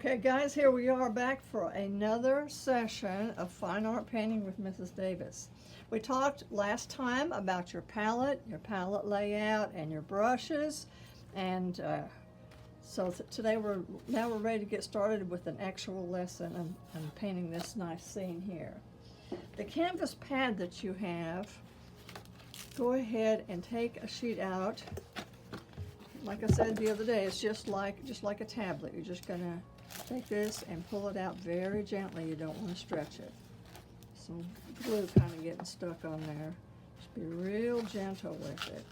Okay guys, here we are back for another session of Fine Art Painting with Mrs. Davis. We talked last time about your palette layout, and your brushes, and so today we're ready to get started with an actual lesson and painting this nice scene here. The canvas pad that you have, go ahead and take a sheet out. Like I said the other day, it's just like a tablet. You're just gonna take this and pull it out very gently. You don't want to stretch it. Some glue kind of getting stuck on there. Just be real gentle with it.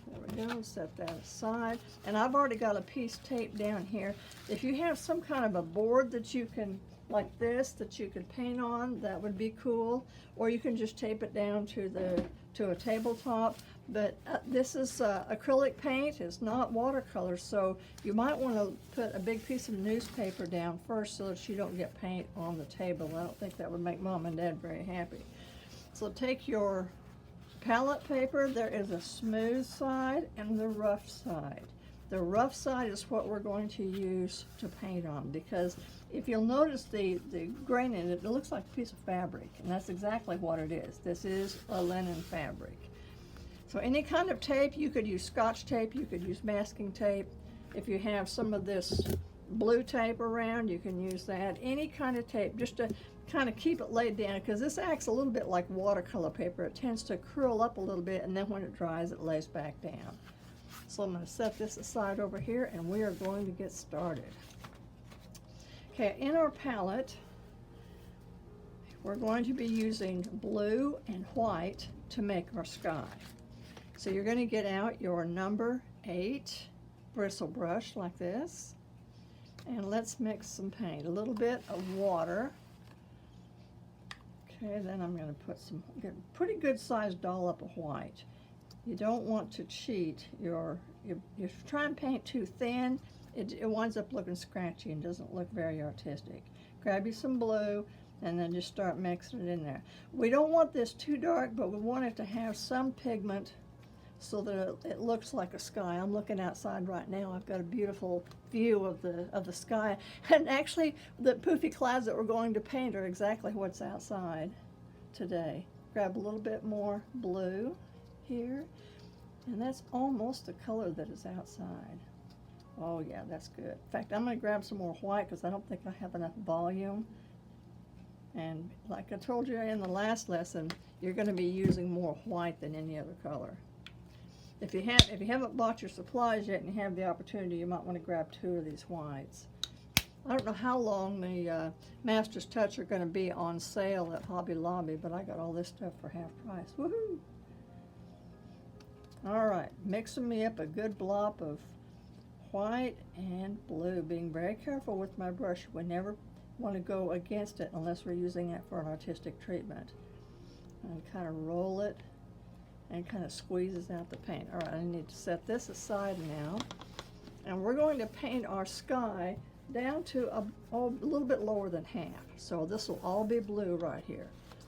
There we go. Set that aside. And I've already got a piece taped down here. If you have some kind of a board that you can, like this, that you could paint on, that would be cool. Or you can just tape it down to a tabletop. But this is acrylic paint. It's not watercolor, so you might want to put a big piece of newspaper down first so that you don't get paint on the table. I don't think that would make Mom and Dad very happy. So take your palette paper. There is a smooth side and the rough side. The rough side is what we're going to use to paint on, because if you'll notice the grain in it, it looks like a piece of fabric, and that's exactly what it is. This is a linen fabric. So any kind of tape, you could use Scotch tape, you could use masking tape. If you have some of this blue tape around, you can use that. Any kind of tape, just to kind of keep it laid down, because this acts a little bit like watercolor paper. It tends to curl up a little bit, and then when it dries, it lays back down. So I'm going to set this aside over here, and we are going to get started. Okay, in our palette, we're going to be using blue and white to make our sky. So you're going to get out your number 8 bristle brush like this, and let's mix some paint. A little bit of water. Okay, then I'm going to get a pretty good sized dollop of white. You don't want to cheat. If you try and paint too thin, it winds up looking scratchy and doesn't look very artistic. Grab you some blue and then just start mixing it in there. We don't want this too dark, but we want it to have some pigment so that it looks like a sky. I'm looking outside right now. I've got a beautiful view of the sky. And actually, the poofy clouds that we're going to paint are exactly what's outside today. Grab a little bit more blue here, and that's almost the color that is outside. Oh yeah, that's good. In fact, I'm going to grab some more white because I don't think I have enough volume. And like I told you in the last lesson, you're going to be using more white than any other color. If you haven't bought your supplies yet and you have the opportunity, you might want to grab 2 of these whites. I don't know how long the Master's Touch are going to be on sale at Hobby Lobby, but I got all this stuff for half price. Woohoo! All right, mixing me up a good blob of white and blue. Being very careful with my brush. We never want to go against it unless we're using it for an artistic treatment. And kind of roll it and kind of squeezes out the paint. All right, I need to set this aside now. And we're going to paint our sky down to a little bit lower than half. So this will all be blue right here.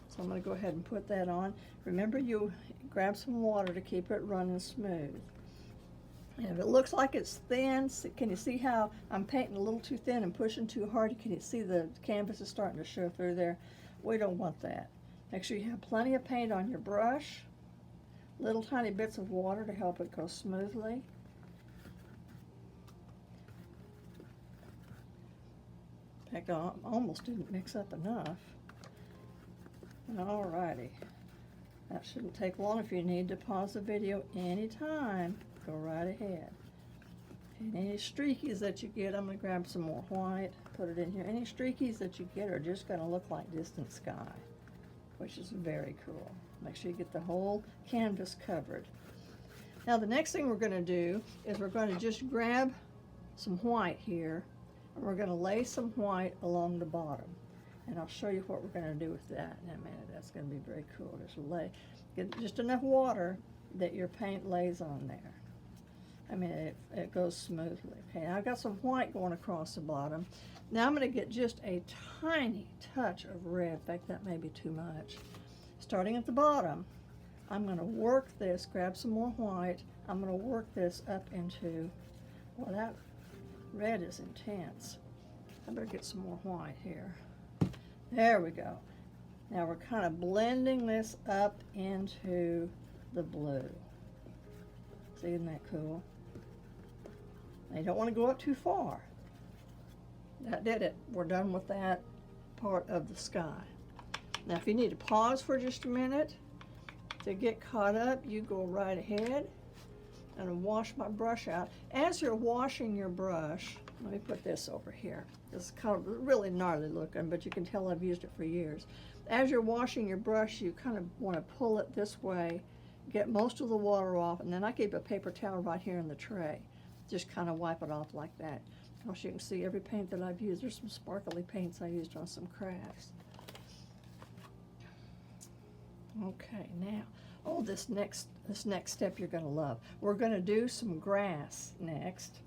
So I'm going to go ahead and put that on. Remember, you grab some water to keep it running smooth. And if it looks like it's thin, can you see how I'm painting a little too thin and pushing too hard? Can you see the canvas is starting to show through there? We don't want that. Make sure you have plenty of paint on your brush. Little tiny bits of water to help it go smoothly. In fact, I almost didn't mix up enough. Alrighty. That shouldn't take long. If you need to pause the video anytime, go right ahead. And any streakies that you get, I'm going to grab some more white, put it in here. Any streakies that you get are just going to look like distant sky, which is very cool. Make sure you get the whole canvas covered. Now the next thing we're going to do is we're going to just grab some white here, and we're going to lay some white along the bottom. And I'll show you what we're going to do with that in a minute. That's going to be very cool. Get just enough water that your paint lays on there. I mean, it goes smoothly. Okay, now I've got some white going across the bottom. Now I'm going to get just a tiny touch of red. In fact, that may be too much. Starting at the bottom, I'm going to work this, grab some more white. I'm going to work this up into, well, that red is intense. I better get some more white here. There we go. Now we're kind of blending this up into the blue. See, isn't that cool? Now you don't want to go up too far. That did it. We're done with that part of the sky. Now if you need to pause for just a minute to get caught up, you go right ahead and wash my brush out. As you're washing your brush, let me put this over here. This is kind of really gnarly looking, but you can tell I've used it for years. As you're washing your brush, you kind of want to pull it this way, get most of the water off, and then I keep a paper towel right here in the tray. Just kind of wipe it off like that. Also, you can see every paint that I've used. There's some sparkly paints I used on some crafts. Okay, now, oh, this next step you're going to love. We're going to do some grass next,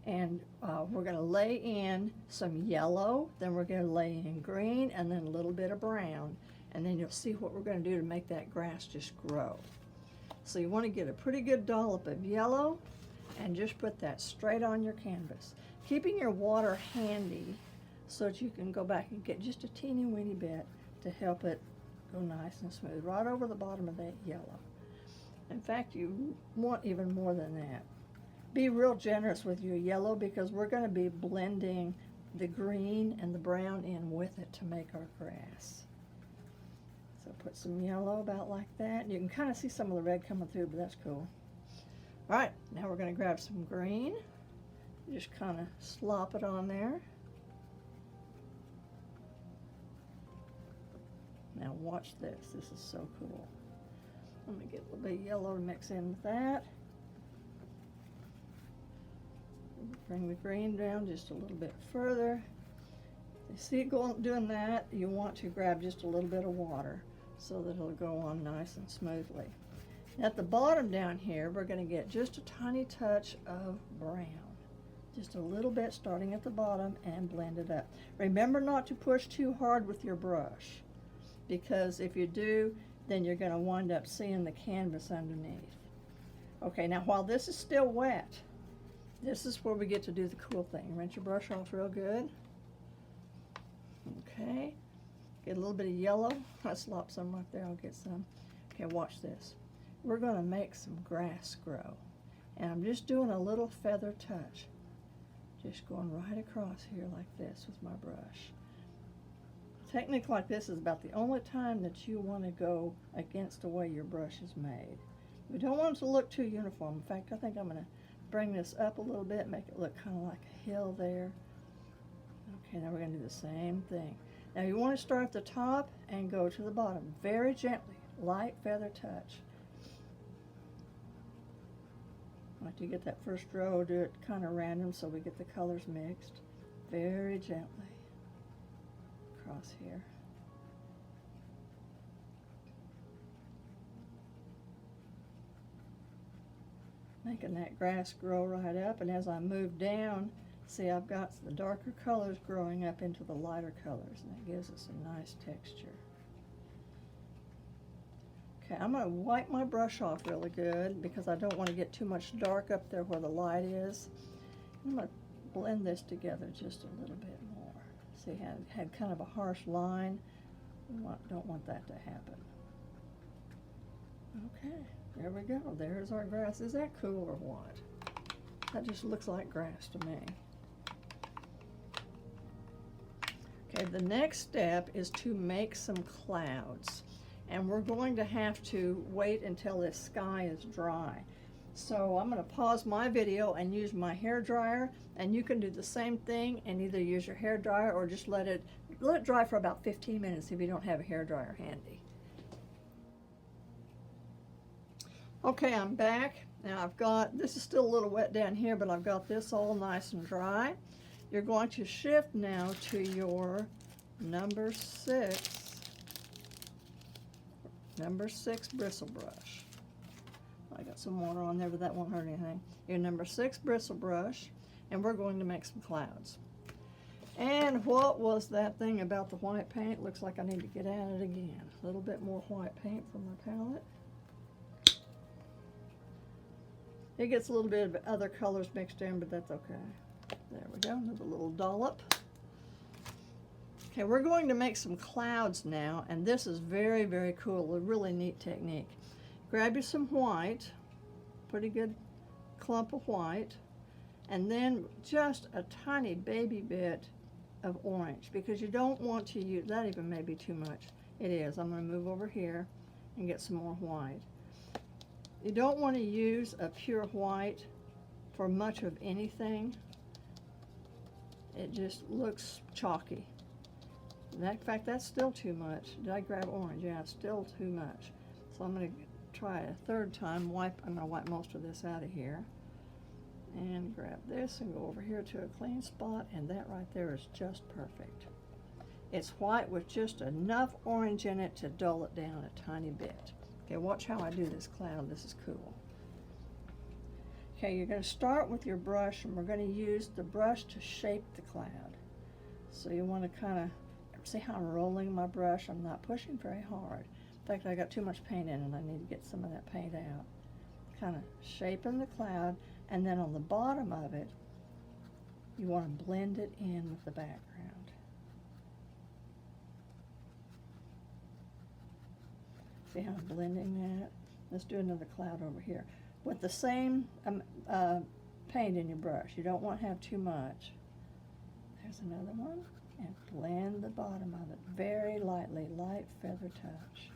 and we're going to lay in some yellow, then we're going to lay in green, and then a little bit of brown, and then you'll see what we're going to do to make that grass just grow. So you want to get a pretty good dollop of yellow, and just put that straight on your canvas. Keeping your water handy so that you can go back and get just a teeny weeny bit to help it go nice and smooth, right over the bottom of that yellow. In fact, you want even more than that. Be real generous with your yellow because we're going to be blending the green and the brown in with it to make our grass. So put some yellow about like that. You can kind of see some of the red coming through, but that's cool. All right, now we're going to grab some green. Just kind of slop it on there. Now watch this. This is so cool. Let me get a little bit of yellow to mix in with that. Bring the green down just a little bit further. You see it doing that, you want to grab just a little bit of water so that it'll go on nice and smoothly. At the bottom down here, we're going to get just a tiny touch of brown. Just a little bit starting at the bottom and blend it up. Remember not to push too hard with your brush, because if you do, then you're going to wind up seeing the canvas underneath. Okay, now while this is still wet, this is where we get to do the cool thing. Rinse your brush off real good. Okay, get a little bit of yellow. I slopped some right there, I'll get some. Okay, watch this. We're going to make some grass grow. And I'm just doing a little feather touch. Just going right across here like this with my brush. A technique like this is about the only time that you want to go against the way your brush is made. We don't want it to look too uniform. In fact, I think I'm going to bring this up a little bit, make it look kind of like a hill there. Okay, now we're going to do the same thing. Now you want to start at the top and go to the bottom very gently, light feather touch. Once you get that first row, do it kind of random so we get the colors mixed. Very gently across here. Making that grass grow right up, and as I move down, see I've got the darker colors growing up into the lighter colors, and that gives us a nice texture. Okay, I'm going to wipe my brush off really good because I don't want to get too much dark up there where the light is. I'm going to blend this together just a little bit more. See how it had kind of a harsh line? Don't want that to happen. Okay, there we go. There's our grass. Is that cool or what? That just looks like grass to me. Okay, the next step is to make some clouds. And we're going to have to wait until this sky is dry. So I'm going to pause my video and use my hair dryer, and you can do the same thing and either use your hair dryer or just let it dry for about 15 minutes if you don't have a hair dryer handy. Okay, I'm back. Now this is still a little wet down here, but I've got this all nice and dry. You're going to shift now to your number 6 bristle brush. I got some water on there, but that won't hurt anything. Your number 6 bristle brush, and we're going to make some clouds. And what was that thing about the white paint? Looks like I need to get at it again. A little bit more white paint from my palette. It gets a little bit of other colors mixed in, but that's okay. There we go, another little dollop. Okay, we're going to make some clouds now, and this is very, very cool, a really neat technique. Grab you some white, pretty good clump of white, and then just a tiny baby bit of orange, because you don't want to use, that even may be too much. It is. I'm going to move over here and get some more white. You don't want to use a pure white for much of anything. It just looks chalky. In fact, that's still too much. Did I grab orange? Yeah, it's still too much. So I'm going to try a third time. I'm going to wipe most of this out of here. And grab this and go over here to a clean spot, and that right there is just perfect. It's white with just enough orange in it to dull it down a tiny bit. Okay, watch how I do this cloud. This is cool. Okay, you're going to start with your brush, and we're going to use the brush to shape the cloud. So you want to kind of see how I'm rolling my brush. I'm not pushing very hard. In fact, I got too much paint in and I need to get some of that paint out. Kind of shaping the cloud, and then on the bottom of it, you want to blend it in with the background. See how I'm blending that? Let's do another cloud over here. With the same paint in your brush. You don't want to have too much. There's another one. And blend the bottom of it very lightly, light feather touch.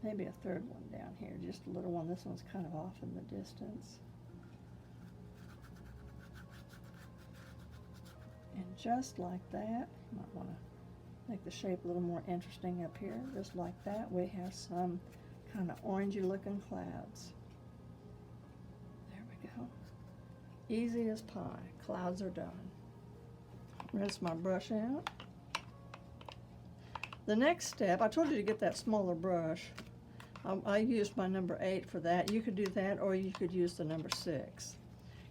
Maybe a third one down here, just a little one. This one's kind of off in the distance. And just like that, you might want to make the shape a little more interesting up here. Just like that, we have some kind of orangey looking clouds. There we go. Easy as pie. Clouds are done. Rinse my brush out. The next step, I told you to get that smaller brush. I used my number 8 for that. You could do that, or you could use the number 6.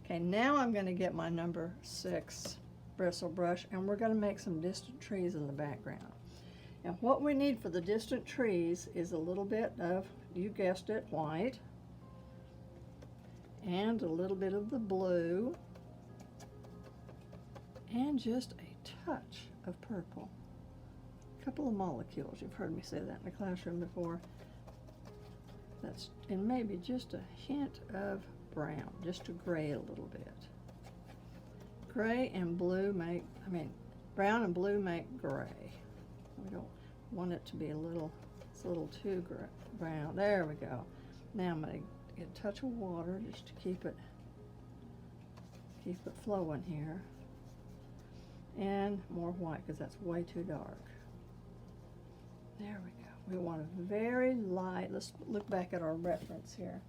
Okay, now I'm going to get my number 6 bristle brush, and we're going to make some distant trees in the background. And what we need for the distant trees is a little bit of, you guessed it, white, and a little bit of the blue, and just a touch of purple. A couple of molecules. You've heard me say that in the classroom before. That's, and maybe just a hint of brown, just to gray it a little bit. Gray and blue make, brown and blue make gray. We don't want it to be it's a little too brown. There we go. Now I'm going to get a touch of water just to keep it flowing here. And more white, because that's way too dark. There we go. We want a very light, let's look back at our reference here.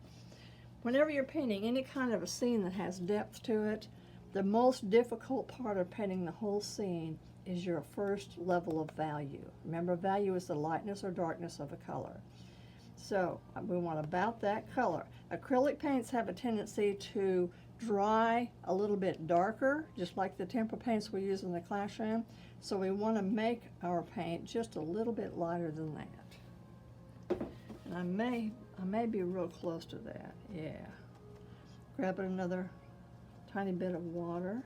Whenever you're painting any kind of a scene that has depth to it, the most difficult part of painting the whole scene is your first level of value. Remember, value is the lightness or darkness of a color. So we want about that color. Acrylic paints have a tendency to dry a little bit darker, just like the tempera paints we use in the classroom. So we want to make our paint just a little bit lighter than that. And I may be real close to that. Yeah. Grab another tiny bit of water.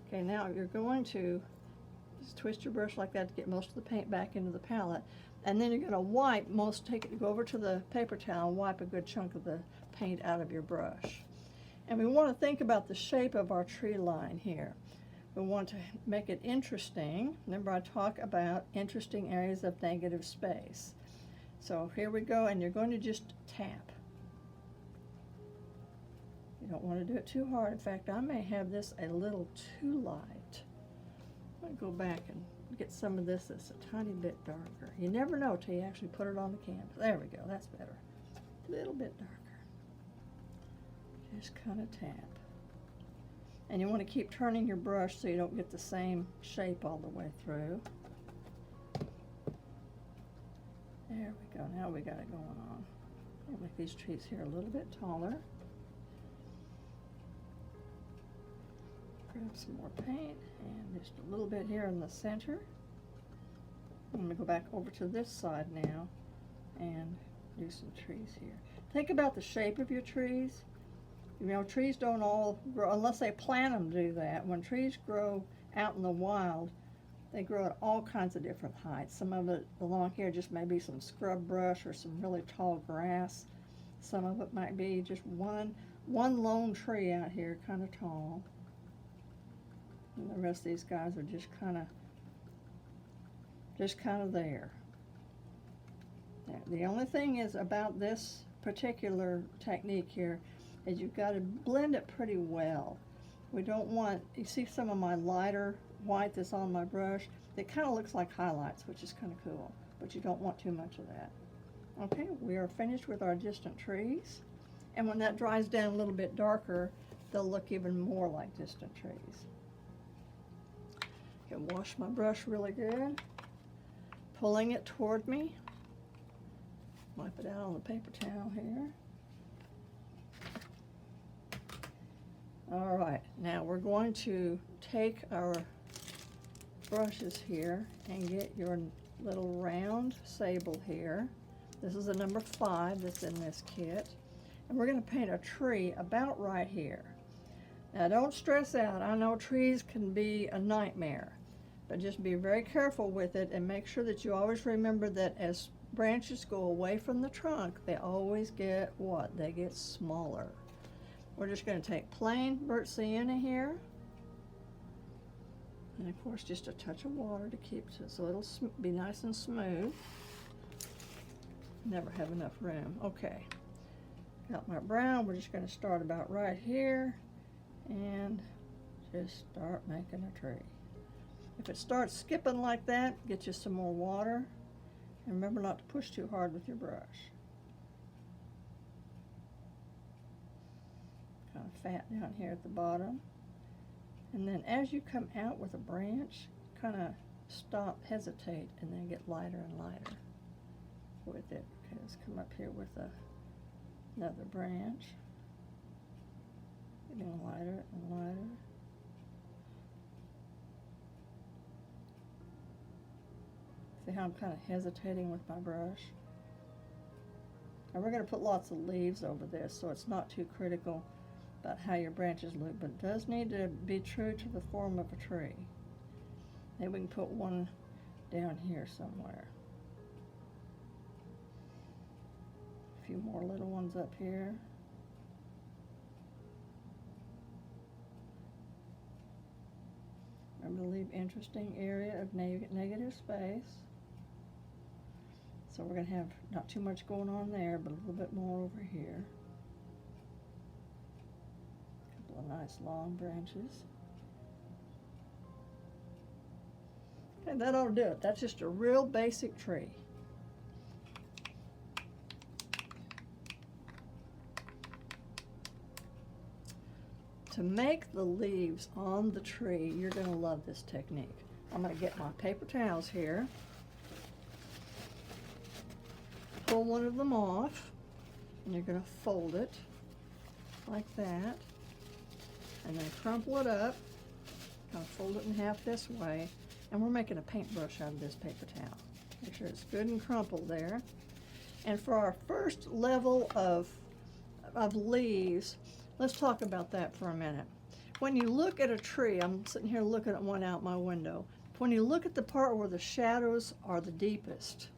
Okay, now you're going to just twist your brush like that to get most of the paint back into the palette. And then you're going to wipe go over to the paper towel and wipe a good chunk of the paint out of your brush. And we want to think about the shape of our tree line here. We want to make it interesting. Remember, I talk about interesting areas of negative space. So here we go, and you're going to just tap. You don't want to do it too hard. In fact, I may have this a little too light. I'm going to go back and get some of this that's a tiny bit darker. You never know till you actually put it on the canvas. There we go, that's better. A little bit darker. Just kind of tap. And you want to keep turning your brush so you don't get the same shape all the way through. There we go. Now we got it going on. I'll make these trees here a little bit taller. Grab some more paint and just a little bit here in the center. I'm going to go back over to this side now and do some trees here. Think about the shape of your trees. You know, trees don't all grow, unless they plant them to do that. When trees grow out in the wild, They grow at all kinds of different heights. Some of it along here just may be some scrub brush or some really tall grass. Some of it might be just one lone tree out here, kind of tall. And the rest of these guys are just kind of there. The only thing is about this particular technique here is you've got to blend it pretty well. We don't want, you see some of my lighter white that's on my brush, it kind of looks like highlights, which is kind of cool, but you don't want too much of that. Okay, we are finished with our distant trees, and when that dries down a little bit darker, they'll look even more like distant trees. Okay, wash my brush really good, pulling it toward me. Wipe it out on the paper towel here. All right, now we're going to take our brushes here and get your little round sable here. This is the number 5 that's in this kit. And we're going to paint a tree about right here. Now don't stress out. I know trees can be a nightmare, but just be very careful with it and make sure that you always remember that as branches go away from the trunk, they always get what? They get smaller. We're just going to take plain burnt sienna here, and of course just a touch of water to keep it so it'll be nice and smooth. Never have enough room. Okay, got my brown. We're just going to start about right here and just start making a tree. If it starts skipping like that, get you some more water, and remember not to push too hard with your brush. Kind of fat down here at the bottom. And then as you come out with a branch, kind of stop, hesitate, and then get lighter and lighter with it. Okay, let's come up here with another branch. Getting lighter and lighter. See how I'm kind of hesitating with my brush? And we're going to put lots of leaves over this, so it's not too critical about how your branches look, but it does need to be true to the form of a tree. Maybe we can put one down here somewhere. A few more little ones up here. Remember to leave interesting area of negative space. So we're going to have not too much going on there, but a little bit more over here. A couple of nice long branches. And that ought to do it. That's just a real basic tree. To make the leaves on the tree, you're going to love this technique. I'm going to get my paper towels here, pull one of them off, and you're going to fold it like that, and then crumple it up, kind of fold it in half this way, and we're making a paintbrush out of this paper towel. Make sure it's good and crumpled there. And for our first level of leaves, let's talk about that for a minute. When you look at a tree, I'm sitting here looking at one out my window. When you look at the part where the shadows are the deepest,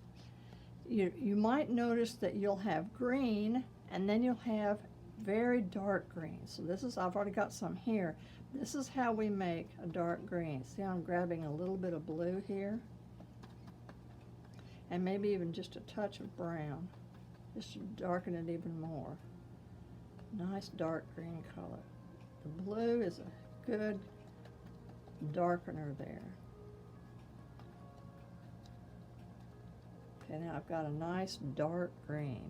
you might notice that you'll have green, and then you'll have very dark green. So this is, I've already got some here. This is how we make a dark green. See how I'm grabbing a little bit of blue here? And maybe even just a touch of brown, just to darken it even more. Nice dark green color. The blue is a good darkener there. Okay, now I've got a nice dark green.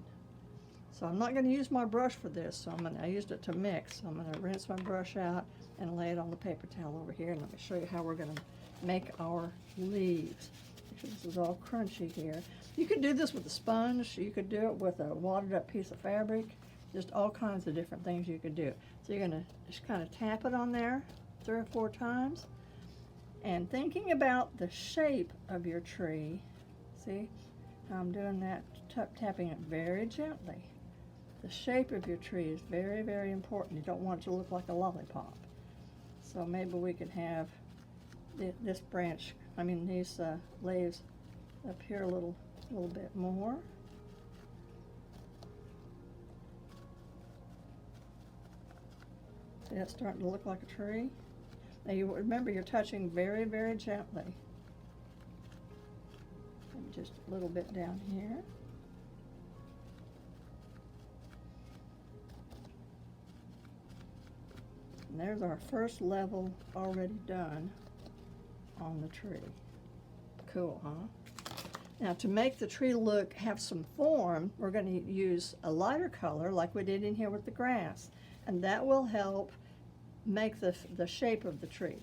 So I'm not going to use my brush for this, so I used it to mix. So I'm going to rinse my brush out and lay it on the paper towel over here, and let me show you how we're going to make our leaves. Make sure this is all crunchy here. You could do this with a sponge. You could do it with a wadded up piece of fabric. Just all kinds of different things you could do. So you're going to just kind of tap it on there 3 or 4 times. And thinking about the shape of your tree, see how I'm doing that, tapping it very gently. The shape of your tree is very, very important. You don't want it to look like a lollipop. So maybe we could have this branch these leaves up here a little bit more. See, it's starting to look like a tree. Now you remember you're touching very, very gently. And just a little bit down here. And there's our first level already done on the tree. Cool, huh? Now to make the tree have some form, we're going to use a lighter color like we did in here with the grass. And that will help make the shape of the tree.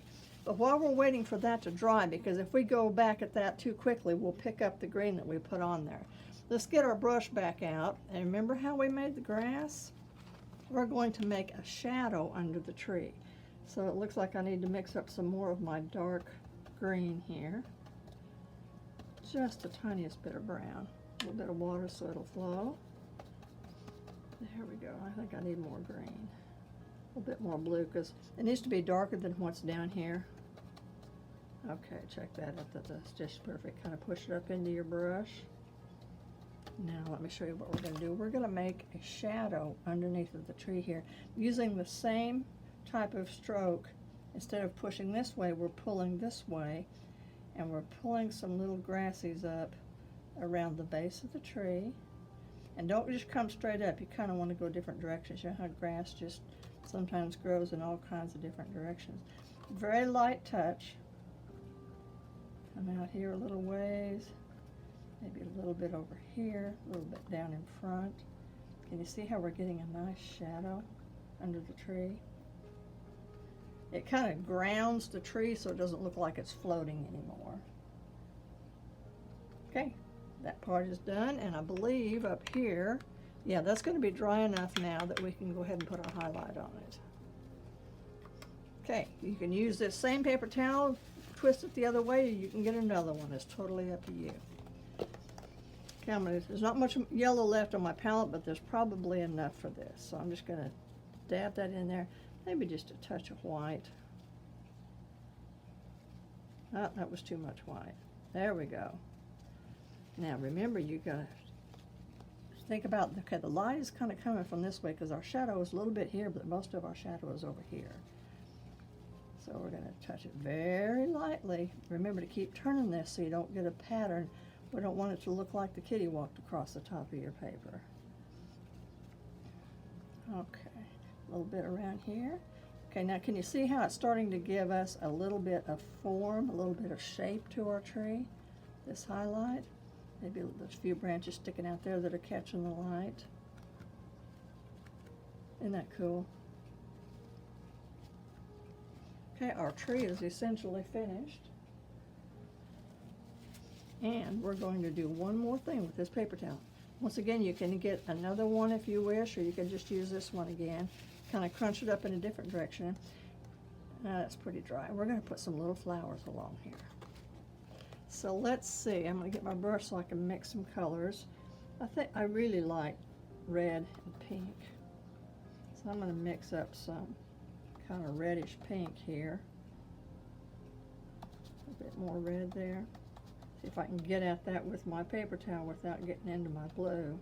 But while we're waiting for that to dry, because if we go back at that too quickly, we'll pick up the green that we put on there. Let's get our brush back out. And remember how we made the grass? We're going to make a shadow under the tree. So it looks like I need to mix up some more of my dark green here. Just the tiniest bit of brown. A little bit of water so it'll flow. There we go. I think I need more green. A little bit more blue because it needs to be darker than what's down here. Okay, check that out. That's just perfect. Kind of push it up into your brush. Now let me show you what we're going to do. We're going to make a shadow underneath of the tree here using the same type of stroke. Instead of pushing this way, we're pulling this way, and we're pulling some little grassies up around the base of the tree. And don't just come straight up. You kind of want to go different directions. You know how grass just sometimes grows in all kinds of different directions. Very light touch. Come out here a little ways. Maybe a little bit over here, a little bit down in front. Can you see how we're getting a nice shadow under the tree? It kind of grounds the tree so it doesn't look like it's floating anymore. Okay, that part is done, and I believe up here, yeah, that's going to be dry enough now that we can go ahead and put our highlight on it. Okay, you can use this same paper towel, twist it the other way, or you can get another one. It's totally up to you. Okay, there's not much yellow left on my palette, but there's probably enough for this. So I'm just going to dab that in there. Maybe just a touch of white. Oh, that was too much white. There we go. Now remember, you got to think about, okay, the light is kind of coming from this way because our shadow is a little bit here, but most of our shadow is over here. So we're going to touch it very lightly. Remember to keep turning this so you don't get a pattern. We don't want it to look like the kitty walked across the top of your paper. Okay, a little bit around here. Okay, now can you see how it's starting to give us a little bit of form, a little bit of shape to our tree? This highlight. Maybe there's a few branches sticking out there that are catching the light. Isn't that cool? Okay, our tree is essentially finished. And we're going to do one more thing with this paper towel. Once again, you can get another one if you wish, or you can just use this one again. Kind of crunch it up in a different direction. That's pretty dry. We're going to put some little flowers along here. So let's see. I'm going to get my brush so I can mix some colors. I think I really like red and pink. So I'm going to mix up some kind of reddish pink here. A bit more red there. See if I can get at that with my paper towel without getting into my blue.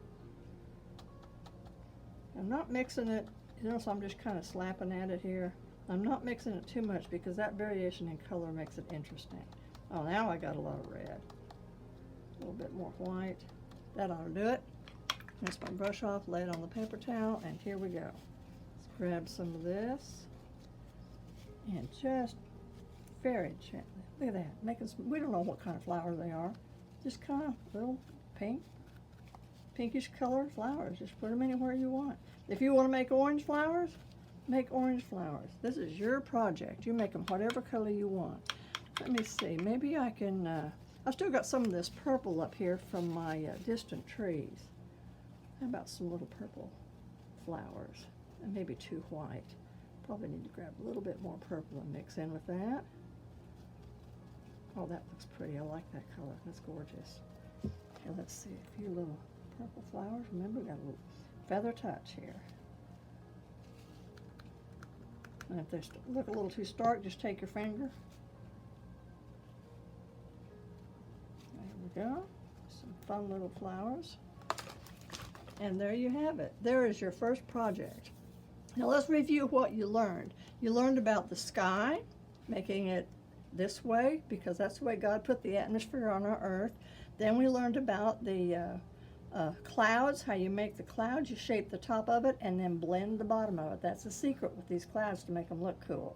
I'm not mixing it, so I'm just kind of slapping at it here. I'm not mixing it too much because that variation in color makes it interesting. Oh, now I got a lot of red. A little bit more white. That ought to do it. Rinse my brush off, lay it on the paper towel, and here we go. Let's grab some of this and just very gently. Look at that, making some, we don't know what kind of flower they are. Just kind of little pink, pinkish colored flowers. Just put them anywhere you want. If you want to make orange flowers, make orange flowers. This is your project. You make them whatever color you want. Let me see, maybe I can, I've still got some of this purple up here from my distant trees. How about some little purple flowers? And maybe two white. Probably need to grab a little bit more purple and mix in with that. Oh, that looks pretty. I like that color. That's gorgeous. Okay, let's see a few little purple flowers. Remember, we got a little feather touch here. And if they look a little too stark, just take your finger. go. Some fun little flowers. And there you have it. There is your first project. Now let's review what you learned. You learned about the sky, making it this way because that's the way God put the atmosphere on our earth. Then we learned about the clouds, how you make the clouds. You shape the top of it and then blend the bottom of it. That's the secret with these clouds to make them look cool.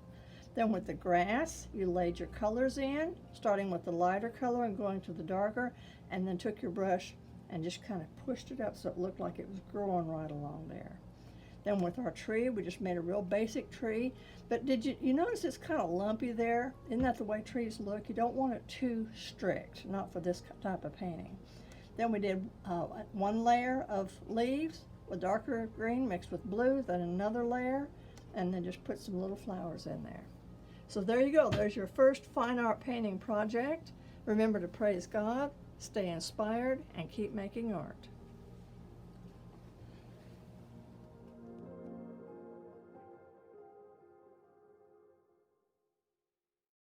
Then with the grass, you laid your colors in, starting with the lighter color and going to the darker, and then took your brush and just kind of pushed it up so it looked like it was growing right along there. Then with our tree, we just made a real basic tree. But did you notice it's kind of lumpy there? Isn't that the way trees look? You don't want it too strict, not for this type of painting. Then we did one layer of leaves with darker green mixed with blue, then another layer, and then just put some little flowers in there. So there you go. There's your first fine art painting project. Remember to praise God, stay inspired, and keep making art.